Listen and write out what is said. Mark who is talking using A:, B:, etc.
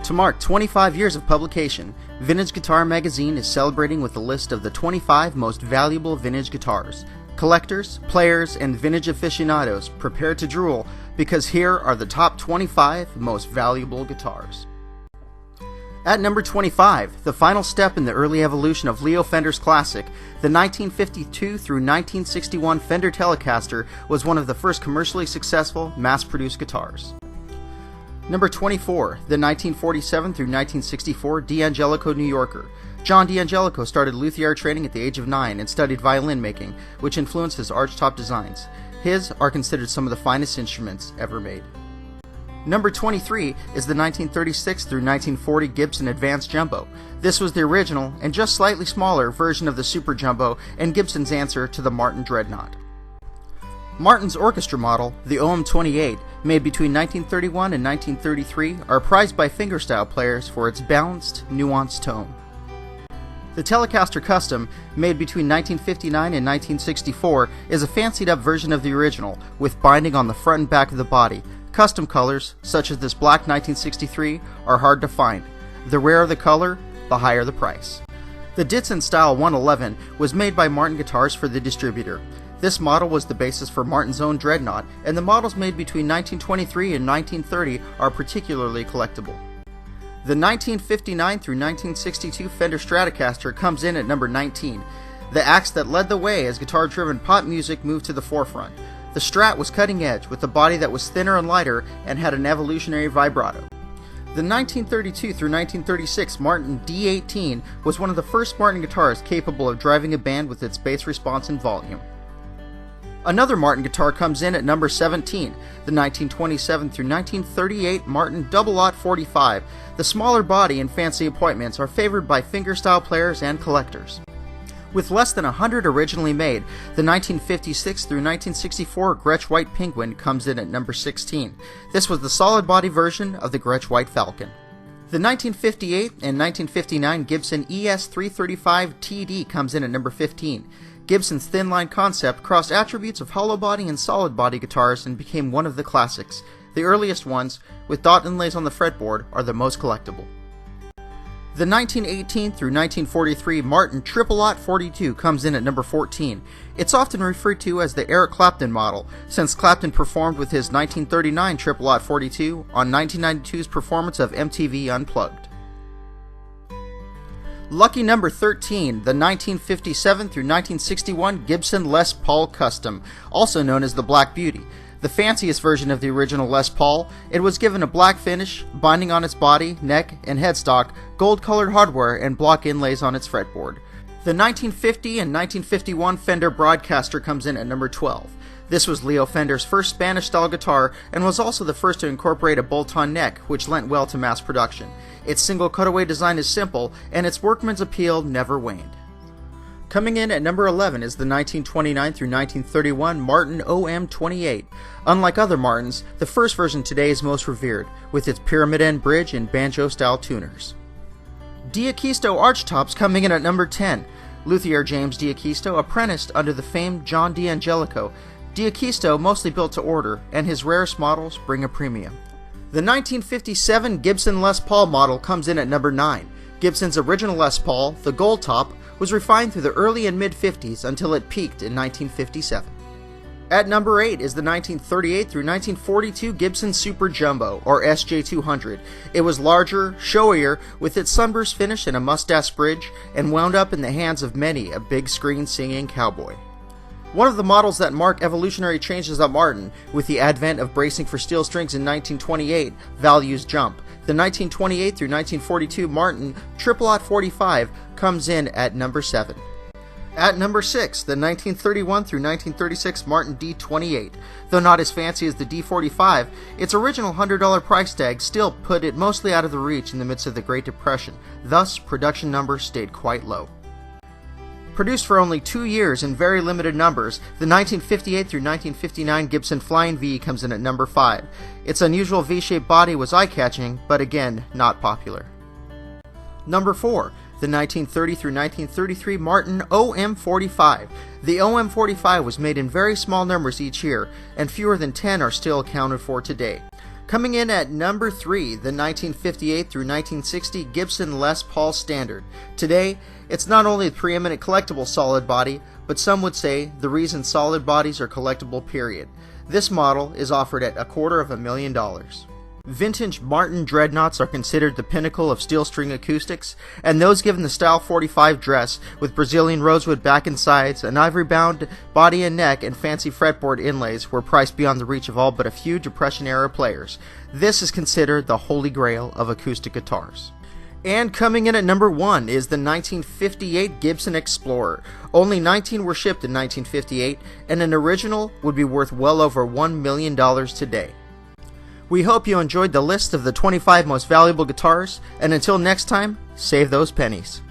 A: To mark 25 years of publication, Vintage Guitar Magazine is celebrating with a list of the 25 most valuable vintage guitars. Collectors, players, and vintage aficionados prepare to drool because here are the top 25 most valuable guitars. At number 25, the final step in the early evolution of Leo Fender's classic, the 1952 through 1961 Fender Telecaster was one of the first commercially successful, mass-produced guitars. Number 24, the 1947 through 1964 D'Angelico New Yorker. John D'Angelico started luthier training at the age of 9 and studied violin making, which influenced his archtop designs. His are considered some of the finest instruments ever made. Number 23 is the 1936 through 1940 Gibson Advanced Jumbo. This was the original and just slightly smaller version of the Super Jumbo and Gibson's answer to the Martin Dreadnought. Martin's orchestra model, the OM-28, made between 1931 and 1933, are prized by fingerstyle players for its balanced, nuanced tone. The Telecaster Custom, made between 1959 and 1964, is a fancied-up version of the original, with binding on the front and back of the body. Custom colors, such as this black 1963, are hard to find. The rarer the color, the higher the price. The Ditson Style 111 was made by Martin Guitars for the distributor. This model was the basis for Martin's own Dreadnought, and the models made between 1923 and 1930 are particularly collectible. The 1959 through 1962 Fender Stratocaster comes in at number 19, the axe that led the way as guitar-driven pop music moved to the forefront. The Strat was cutting edge, with a body that was thinner and lighter and had an evolutionary vibrato. The 1932 through 1936 Martin D18 was one of the first Martin guitars capable of driving a band with its bass response and volume. Another Martin guitar comes in at number 17, the 1927 through 1938 Martin Double-Aught 45. The smaller body and fancy appointments are favored by fingerstyle players and collectors. With less than 100 originally made, the 1956 through 1964 Gretsch White Penguin comes in at number 16. This was the solid body version of the Gretsch White Falcon. The 1958 and 1959 Gibson ES335 TD comes in at number 15. Gibson's thin line concept crossed attributes of hollow body and solid body guitars and became one of the classics. The earliest ones, with dot inlays on the fretboard, are the most collectible. The 1918 through 1943 Martin Triple-Aught 42 comes in at number 14. It's often referred to as the Eric Clapton model, since Clapton performed with his 1939 Triple-Aught 42 on 1992's performance of MTV Unplugged. Lucky number 13, the 1957 through 1961 Gibson Les Paul Custom, also known as the Black Beauty. The fanciest version of the original Les Paul, it was given a black finish, binding on its body, neck, and headstock, gold-colored hardware, and block inlays on its fretboard. The 1950 and 1951 Fender Broadcaster comes in at number 12. This was Leo Fender's first Spanish-style guitar and was also the first to incorporate a bolt-on neck, which lent well to mass production. Its single cutaway design is simple, and its workman's appeal never waned. Coming in at number 11 is the 1929 through 1931 Martin OM-28. Unlike other Martins, the first version today is most revered, with its pyramid end bridge and banjo-style tuners. D'Acquisto archtops coming in at number 10. Luthier James D'Acquisto apprenticed under the famed John D'Angelico. D'Acquisto mostly built to order, and his rarest models bring a premium. The 1957 Gibson Les Paul model comes in at number 9. Gibson's original Les Paul, the Gold Top, was refined through the early and mid-50s until it peaked in 1957. At number 8 is the 1938 through 1942 Gibson Super Jumbo, or SJ200. It was larger, showier, with its sunburst finish and a mustache bridge, and wound up in the hands of many a big-screen singing cowboy. One of the models that mark evolutionary changes at Martin, with the advent of bracing for steel strings in 1928, values jump. The 1928 through 1942 Martin Triple-Aught 45 comes in at number 7. At number 6, the 1931 through 1936 Martin D28. Though not as fancy as the D45, its original $100 price tag still put it mostly out of the reach in the midst of the Great Depression. Thus, production numbers stayed quite low. Produced for only 2 years in very limited numbers, the 1958 through 1959 Gibson Flying V comes in at number 5. Its unusual V-shaped body was eye-catching, but again, not popular. Number 4, the 1930 through 1933 Martin OM45. The OM45 was made in very small numbers each year, and fewer than 10 are still accounted for today. Coming in at number 3, the 1958 through 1960 Gibson Les Paul Standard. Today, it's not only the preeminent collectible solid body, but some would say the reason solid bodies are collectible, period. This model is offered at $250,000. Vintage Martin Dreadnoughts are considered the pinnacle of steel string acoustics, and those given the Style 45 dress with Brazilian rosewood back and sides, an ivory-bound body and neck, and fancy fretboard inlays were priced beyond the reach of all but a few Depression-era players. This is considered the holy grail of acoustic guitars. And coming in at number 1 is the 1958 Gibson Explorer. Only 19 were shipped in 1958, and an original would be worth well over $1 million today. We hope you enjoyed the list of the 25 most valuable guitars, and until next time, save those pennies.